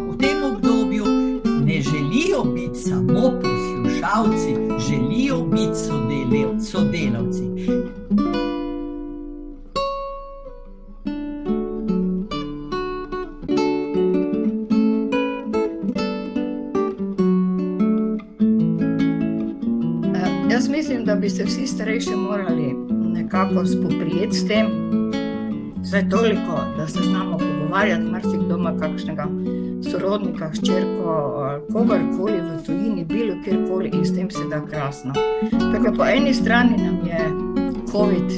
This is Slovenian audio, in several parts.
V tem obdobju ne želijo biti samo poslušalci, želijo biti sodelavci. Jaz mislim, da bi se vsi starejši morali nekako spoprijeti s tem, vsaj toliko, da se znamo pogovarjati, marsikdo ima kakšnega sorodnika, hčerko, kogarkoli v tujini, bilo kjerkoli, in s tem se da krasno. Tako po eni strani nam je COVID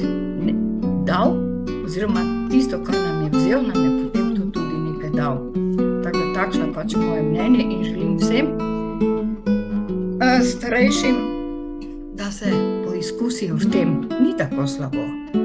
dal, oziroma tisto, kar nam je vzel, nam je potem tudi nekaj dal. Tako da takšno je pač moje mnenje in želim vsem starejšim, da se poizkusijo v tem. Ni tako slabo.